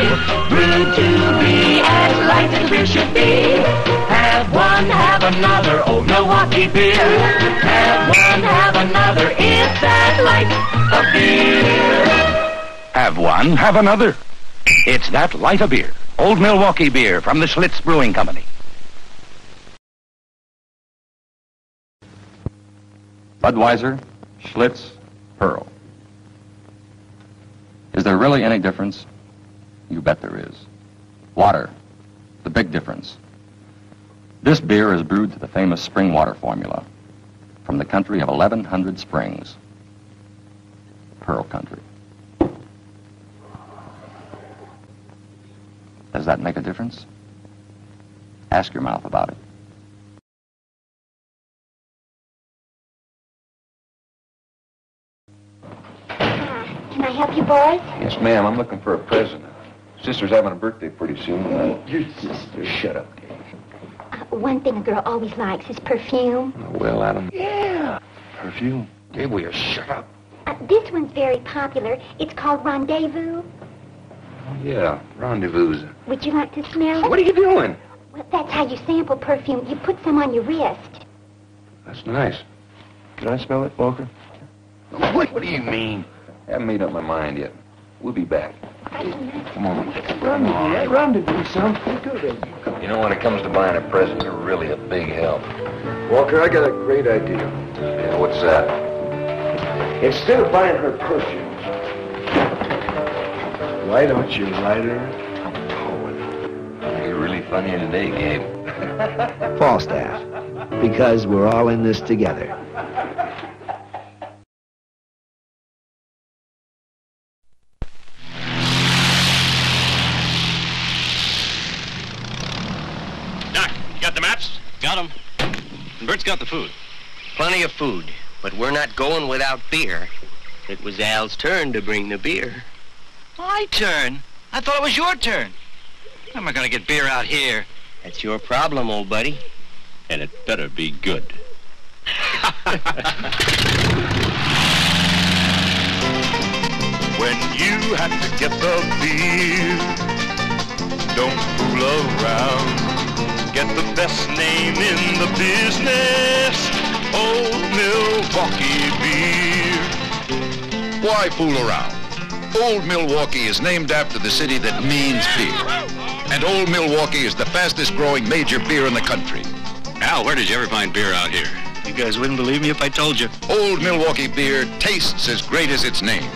Speaker 4: brewed to be as light as beer should be. Have one, have another, old Milwaukee beer. Have one, have another, it's that light of beer.
Speaker 19: Have one, have another. It's that light a beer. Old Milwaukee beer from the Schlitz Brewing Company.
Speaker 2: Budweiser, Schlitz, Pearl. Is there really any difference? You bet there is. Water, the big difference. This beer is brewed to the famous spring water formula from the country of 1,100 springs. Pearl country. Does that make a difference? Ask your mouth about it.
Speaker 13: Can I help you, boys?
Speaker 23: Yes, ma'am. I'm looking for a present. Sister's having a birthday pretty soon.
Speaker 2: Your sister, shut up, Dave.
Speaker 13: One thing a girl always likes is perfume.
Speaker 23: Well, Adam.
Speaker 2: Yeah.
Speaker 23: Perfume.
Speaker 2: Hey, will you shut up?
Speaker 13: This one's very popular. It's called Rendezvous.
Speaker 23: Oh, yeah. Rendezvous.
Speaker 13: Would you like to smell it?
Speaker 23: What are you doing?
Speaker 13: Well, that's how you sample perfume. You put some on your wrist.
Speaker 23: That's nice. Can I smell it, Walker? What do you mean? I haven't made up my mind yet. We'll be back. Come on.
Speaker 2: Rendezvous sounds pretty good.
Speaker 23: You know, when it comes to buying a present, you're really a big help. Walker, I got a great idea. Yeah, what's that? Instead of buying her perfume, why don't you light her? Oh, you're really funny today, Gabe.
Speaker 8: Falstaff, because we're all in this together.
Speaker 20: Doc, you got the maps? Got them. And Bert's got the food.
Speaker 24: Plenty of food, but we're not going without beer. It was Al's turn to bring the beer.
Speaker 20: My turn? I thought it was your turn. How am I going to get beer out here?
Speaker 24: That's your problem, old buddy.
Speaker 20: And it better be good.
Speaker 25: When you have to get the beer, don't fool around. Get the best name in the business, Old Milwaukee beer.
Speaker 23: Why fool around? Old Milwaukee is named after the city that means beer. And Old Milwaukee is the fastest growing major beer in the country.
Speaker 20: Al, where did you ever find beer out here? You guys wouldn't believe me if I told you.
Speaker 23: Old Milwaukee beer tastes as great as its name.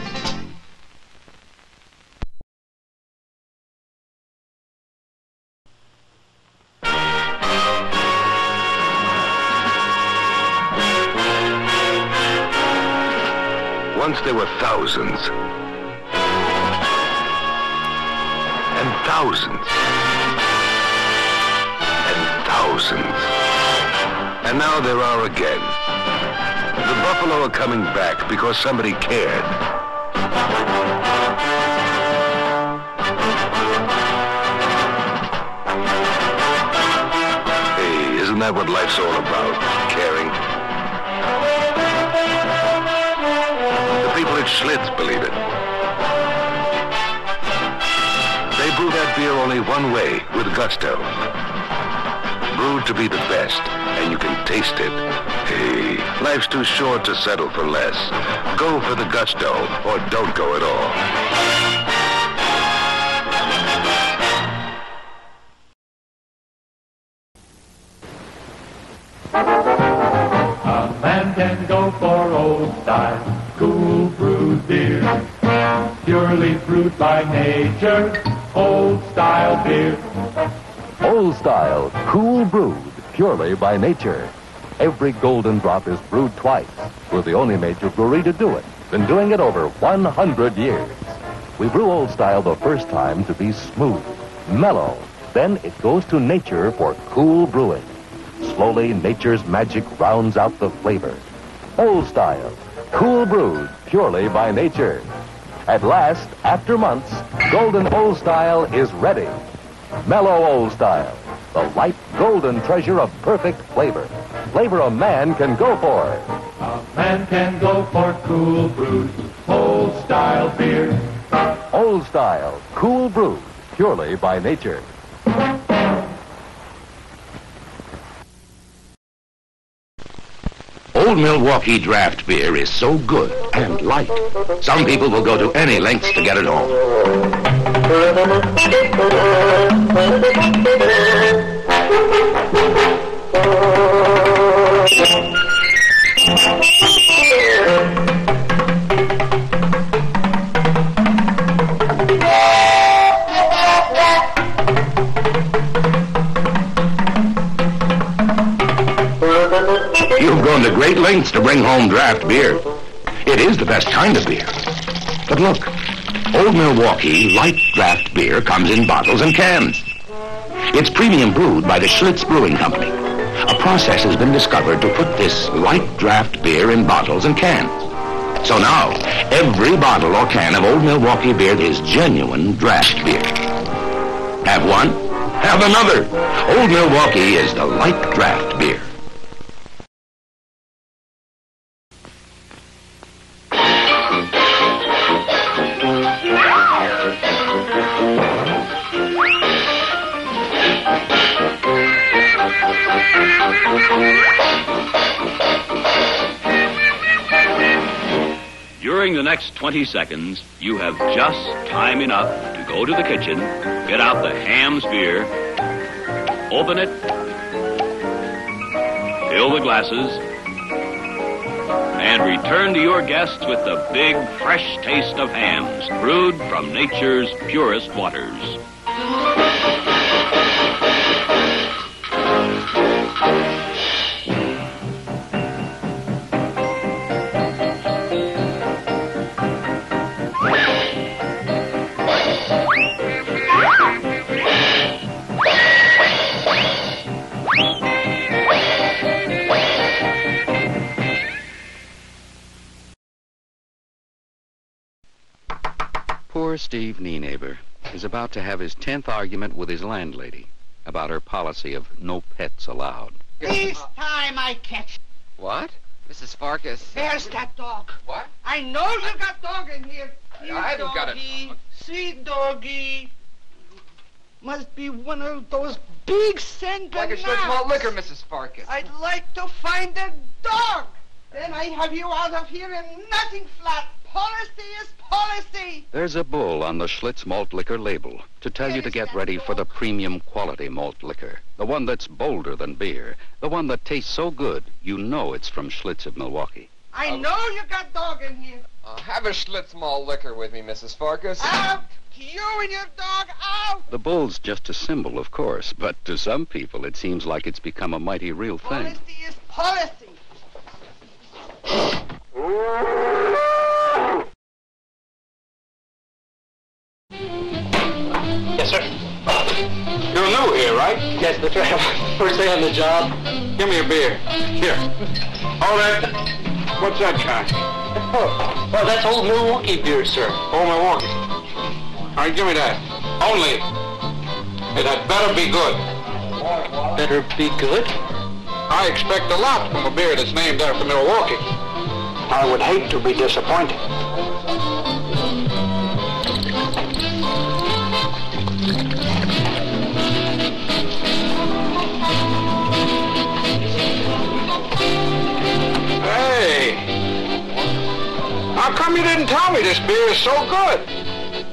Speaker 10: Once there were thousands. And thousands. And thousands. And now there are again. The buffalo are coming back because somebody cared. Hey, isn't that what life's all about? Caring. The people at Schlitz believe it. They brew that beer only one way, with gusto. Brewed to be the best, and you can taste it. Hey, life's too short to settle for less. Go for the gusto, or don't go at all.
Speaker 15: A man can go for old style, cool brewed beer, purely brewed by nature, old style beer.
Speaker 16: Old Style, cool brewed, purely by nature. Every golden drop is brewed twice. We're the only major brewery to do it. Been doing it over 100 years. We brew Old Style the first time to be smooth, mellow. Then it goes to nature for cool brewing. Slowly, nature's magic rounds out the flavor. Old Style, cool brewed, purely by nature. At last, after months, Golden Old Style is ready. Mellow Old Style, the light golden treasure of perfect flavor. Flavor a man can go for.
Speaker 15: A man can go for cool brewed, old style beer.
Speaker 16: Old Style, cool brewed, purely by nature.
Speaker 19: Old Milwaukee draft beer is so good and light. Some people will go to any lengths to get it home. You've gone to great lengths to bring home draft beer. It is the best kind of beer. But look, Old Milwaukee light draft beer comes in bottles and cans. It's premium brewed by the Schlitz Brewing Company. A process has been discovered to put this light draft beer in bottles and cans. So now, every bottle or can of Old Milwaukee beer is genuine draft beer. Have one, have another. Old Milwaukee is the light draft beer.
Speaker 7: During the next 20 seconds, you have just time enough to go to the kitchen, get out the Ham's beer, open it, fill the glasses, and return to your guests with the big, fresh taste of Ham's, brewed from nature's purest waters.
Speaker 2: Poor Steve Neenaber is about to have his 10th argument with his landlady about her policy of no pets allowed.
Speaker 17: This time I catch.
Speaker 21: What? Mrs. Farkas.
Speaker 17: There's that dog.
Speaker 21: What?
Speaker 17: I know you got dog in here.
Speaker 21: I haven't got a dog.
Speaker 17: Sweet doggy. Must be one of those big Saint Bernards.
Speaker 21: Like a Schlitz malt liquor, Mrs. Farkas.
Speaker 17: I'd like to find the dog. Then I have you out of here and nothing flat. Policy is policy.
Speaker 2: There's a bull on the Schlitz malt liquor label to tell you to get ready for the premium quality malt liquor. The one that's bolder than beer. The one that tastes so good, you know it's from Schlitz of Milwaukee.
Speaker 17: I know you got dog in here.
Speaker 21: Have a Schlitz malt liquor with me, Mrs. Farkas.
Speaker 17: Out! You and your dog, out!
Speaker 2: The bull's just a symbol, of course, but to some people it seems like it's become a mighty real thing.
Speaker 17: Policy is policy.
Speaker 22: Yes, sir. You're new here, right? Yes, that's right. First day on the job.
Speaker 6: Give me a beer. Here. Hold it. What's that kind?
Speaker 22: Oh, that's Old Milwaukee beer, sir.
Speaker 6: Old Milwaukee. All right, give me that. Only, it had better be good.
Speaker 22: Better be good?
Speaker 6: I expect a lot from a beer that's named after Milwaukee.
Speaker 22: I would hate to be disappointed.
Speaker 6: How come you didn't tell me this beer is so good?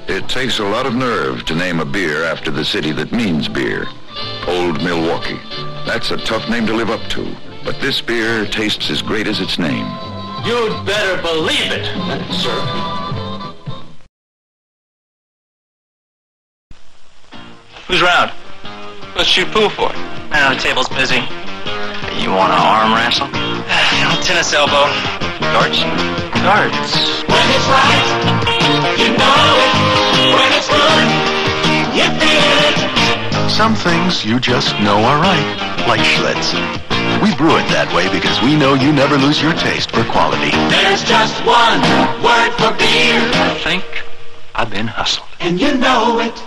Speaker 23: It takes a lot of nerve to name a beer after the city that means beer. Old Milwaukee. That's a tough name to live up to. But this beer tastes as great as its name.
Speaker 22: You'd better believe it, sir.
Speaker 20: Who's round? Let's shoot pool for it. The table's busy. You want to arm wrestle? Tennis elbow. Darts? Darts.
Speaker 9: When it's right, you know it. When it's good, you feel it.
Speaker 12: Some things you just know are right, like Schlitz. We brew it that way because we know you never lose your taste for quality.
Speaker 9: There's just one word for beer.
Speaker 20: I think I've been hustled.
Speaker 9: And you know it.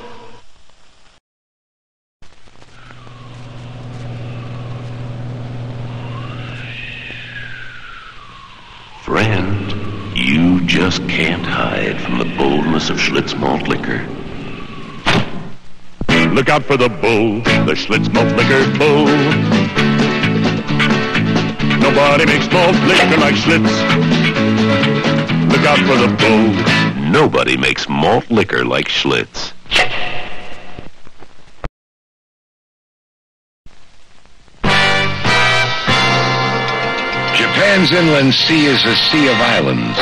Speaker 1: Friend, you just can't hide from the boldness of Schlitz malt liquor.
Speaker 25: Look out for the bull, the Schlitz malt liquor bull. Nobody makes malt liquor like Schlitz. Look out for the bull.
Speaker 1: Nobody makes malt liquor like Schlitz.
Speaker 23: Japan's inland sea is a sea of islands.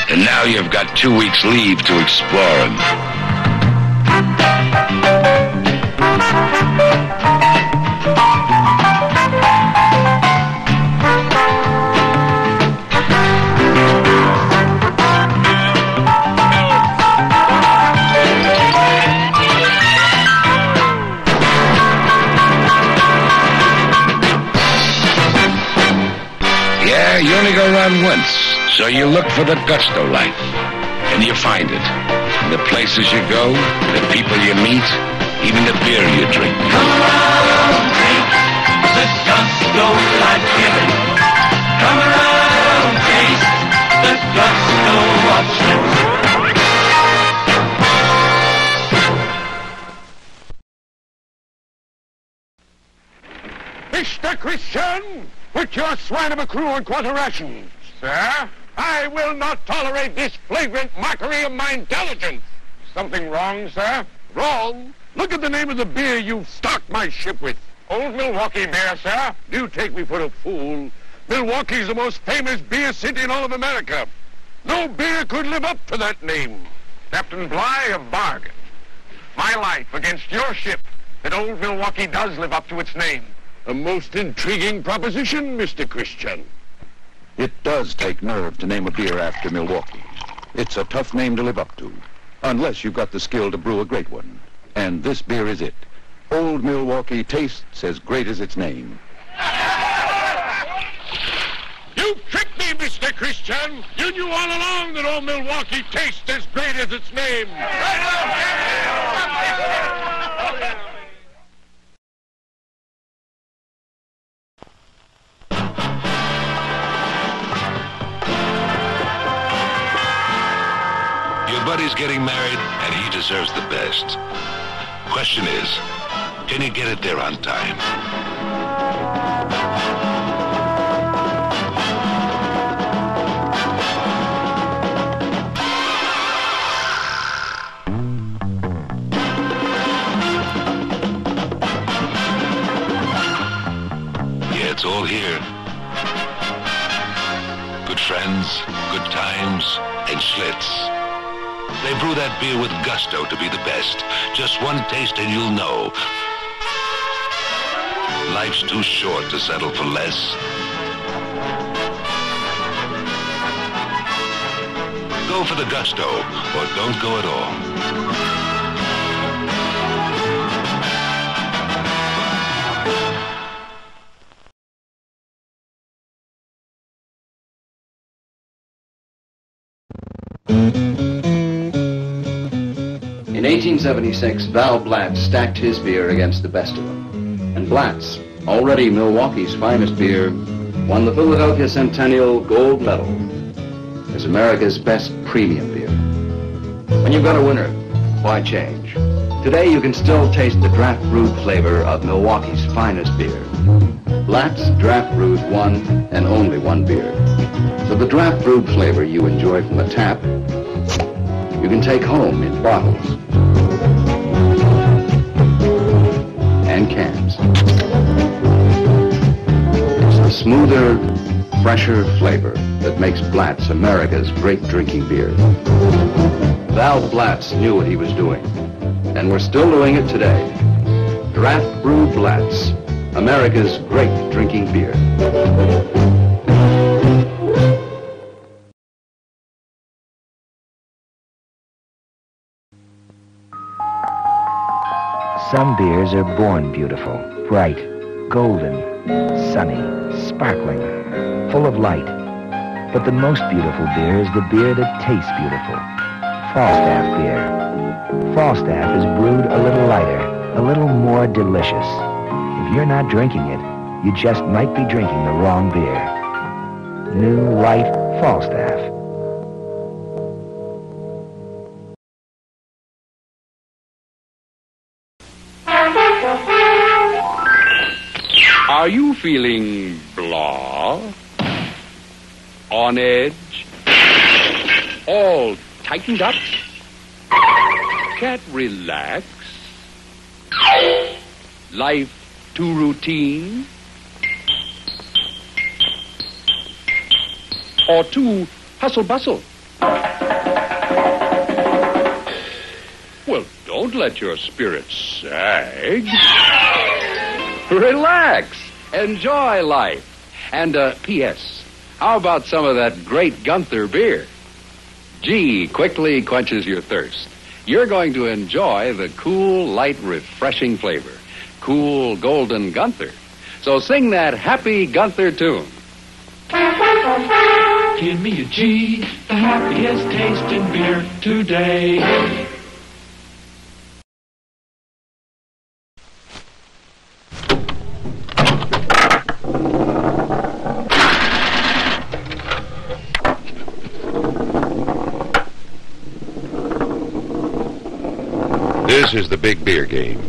Speaker 23: And now you've got 2 weeks' leave to explore them. Yeah, you only go around once, so you look for the gusto life, and you find it. The places you go, the people you meet, even the beer you drink.
Speaker 9: Come around, drink the gusto life giving. Come around, taste the gusto of Schlitz.
Speaker 6: Mr. Christian, put your swine of a crew on quarter rations. Sir, I will not tolerate this flagrant mockery of my intelligence. Something wrong, sir? Wrong? Look at the name of the beer you've stocked my ship with. Old Milwaukee beer, sir. You take me for a fool. Milwaukee's the most famous beer city in all of America. No beer could live up to that name. Captain Bligh, a bargain. My life against your ship that old Milwaukee does live up to its name. A most intriguing proposition, Mr. Christian.
Speaker 23: It does take nerve to name a beer after Milwaukee. It's a tough name to live up to, unless you've got the skill to brew a great one. And this beer is it. Old Milwaukee tastes as great as its name.
Speaker 6: You tricked me, Mr. Christian. You knew all along that old Milwaukee tastes as great as its name.
Speaker 23: Your buddy's getting married, and he deserves the best. Question is, can you get it there on time? Yeah, it's all here. Good friends, good times, and Schlitz. They brew that beer with gusto to be the best. Just one taste and you'll know. Life's too short to settle for less. Go for the gusto, or don't go at all.
Speaker 2: In 1876, Val Blatz stacked his beer against the best of them. And Blatz, already Milwaukee's finest beer, won the Philadelphia Centennial Gold Medal as America's best premium beer. When you've got a winner, why change? Today you can still taste the draft brewed flavor of Milwaukee's finest beer. Blatt's draft brewed one and only one beer. So the draft brewed flavor you enjoy from the tap, you can take home in bottles and cans. It's the smoother, fresher flavor that makes Blatt's America's great drinking beer. Val Blatz knew what he was doing, and we're still doing it today. Draft Brew Blatz, America's great drinking beer.
Speaker 8: Some beers are born beautiful, bright, golden, sunny, sparkling, full of light. But the most beautiful beer is the beer that tastes beautiful. Falstaff beer. Falstaff is brewed a little lighter, a little more delicious. If you're not drinking it, you just might be drinking the wrong beer. New, light Falstaff.
Speaker 7: Are you feeling blah? On edge? All tightened up? Can't relax? Life too routine? Or too hustle-bustle? Well, don't let your spirits sag. Relax. Enjoy life. And, P.S., how about some of that great Gunther beer? Gee, quickly quenches your thirst. You're going to enjoy the cool, light, refreshing flavor. Cool, golden Gunther. So sing that happy Gunther tune.
Speaker 15: Give me a G, the happiest taste in beer today.
Speaker 23: This is the big beer game,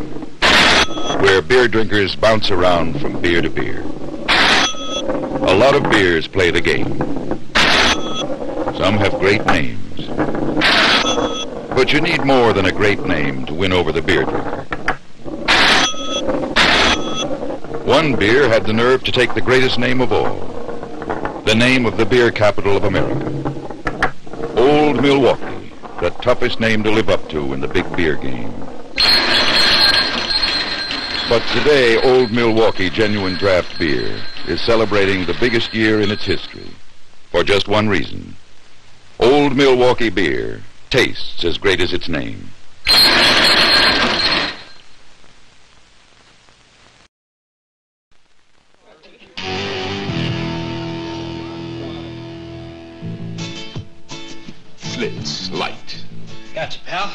Speaker 23: where beer drinkers bounce around from beer to beer. A lot of beers play the game. Some have great names. But you need more than a great name to win over the beer drinker. One beer had the nerve to take the greatest name of all, the name of the beer capital of America. Old Milwaukee, the toughest name to live up to in the big beer game. But today, Old Milwaukee Genuine Draft Beer is celebrating the biggest year in its history for just one reason. Old Milwaukee beer tastes as great as its name.
Speaker 3: Schlitz Light.
Speaker 5: Gotcha, pal.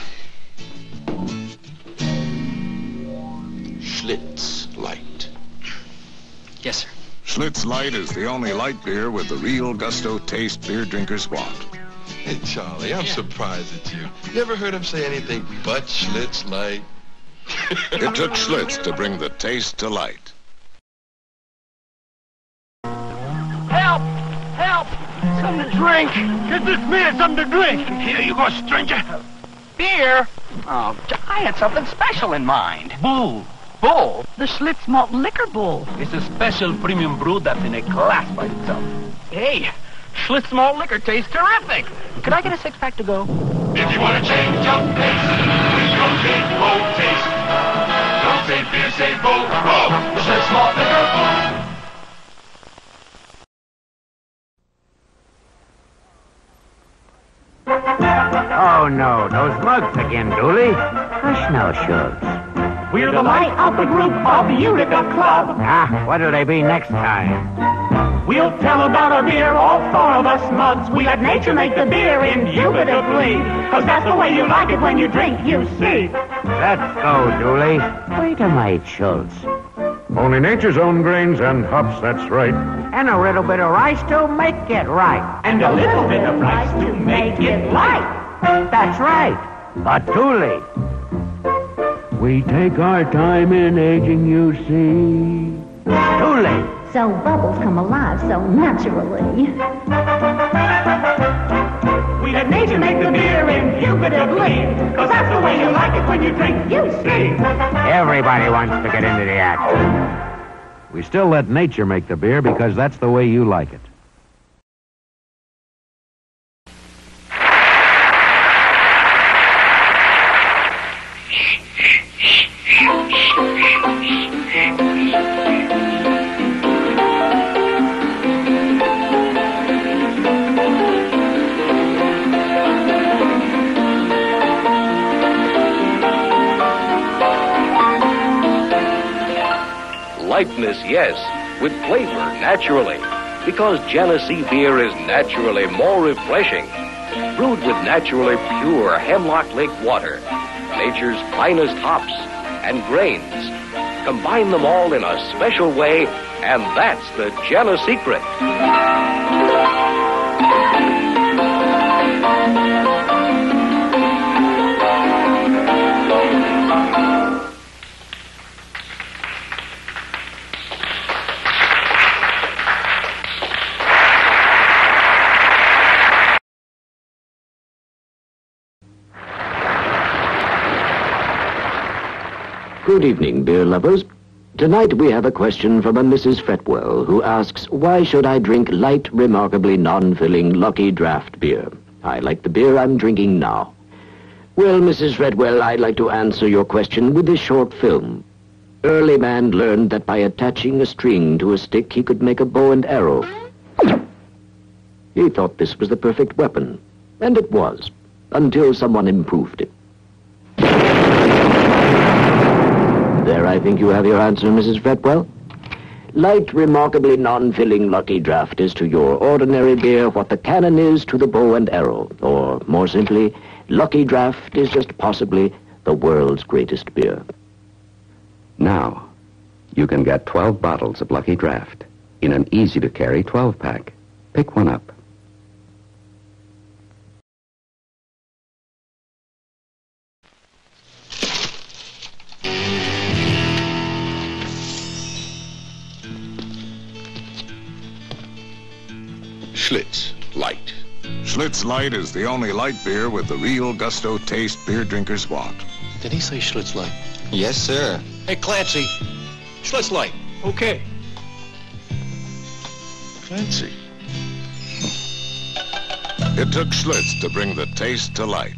Speaker 3: Schlitz Light.
Speaker 5: Yes, sir.
Speaker 10: Schlitz Light is the only light beer with the real gusto taste beer drinkers want.
Speaker 3: Hey, Charlie, I'm surprised at you. You ever heard him say anything but Schlitz Light?
Speaker 10: It took Schlitz to bring the taste to light.
Speaker 11: Help! Help! Something to drink! Get this man something to drink! Here you go, stranger! Beer? Oh, I had something special in mind.
Speaker 14: Bull.
Speaker 11: Bull? The Schlitz Malt Liquor Bull.
Speaker 14: It's a special premium brew that's in a class by itself.
Speaker 11: Hey, Schlitz Malt Liquor tastes terrific. Could I get a six-pack to go?
Speaker 15: If you want to change your pace, with your big bold taste. Don't say beer, say bull. Bull! The Schlitz Malt Liquor Bull.
Speaker 18: Oh, no, those mugs again, Dooley. Hush now, Schultz.
Speaker 15: We're the light of the group of the Utica Club.
Speaker 18: Ah, what'll they be next time?
Speaker 15: We'll tell about our beer, all four of us mugs. We let nature make the beer indubitably. Cause that's the way you like it when you drink, you see.
Speaker 18: Let's go, Dooley. Wait a minute, Schultz.
Speaker 6: Only nature's own grains and hops, that's right.
Speaker 18: And a little bit of rice to make it right.
Speaker 15: And a little bit of rice to make it light.
Speaker 18: That's right. But Dooley, We take our time in aging, you see. Too late.
Speaker 4: So bubbles come alive so naturally.
Speaker 11: We let nature make the beer indubitably, 'cause that's the way you like it when you drink, you see.
Speaker 18: Everybody wants to get into the action.
Speaker 6: We still let nature make the beer because that's the way you like it.
Speaker 13: Lightness, yes, with flavor, naturally, because Genesee beer is naturally more refreshing. Brewed with naturally pure Hemlock Lake water, nature's finest hops and grains. Combine them all in a special way, and that's the Genesee secret.
Speaker 16: Good evening, beer lovers. Tonight we have a question from a Mrs. Fretwell, who asks, why should I drink light, remarkably non-filling Lucky Draft beer? I like the beer I'm drinking now. Well, Mrs. Fretwell, I'd like to answer your question with this short film. Early man learned that by attaching a string to a stick, he could make a bow and arrow. He thought this was the perfect weapon, and it was, until someone improved it. There, I think you have your answer, Mrs. Fretwell. Light, remarkably non-filling Lucky Draft is to your ordinary beer what the cannon is to the bow and arrow. Or, more simply, Lucky Draft is just possibly the world's greatest beer.
Speaker 2: Now, you can get 12 bottles of Lucky Draft in an easy-to-carry 12-pack. Pick one up.
Speaker 3: Schlitz Light.
Speaker 10: Schlitz Light is the only light beer with the real gusto taste beer drinkers want.
Speaker 19: Did he say Schlitz Light?
Speaker 21: Yes, sir.
Speaker 19: Hey, Clancy. Schlitz Light. Okay.
Speaker 3: Clancy.
Speaker 10: It took Schlitz to bring the taste to light.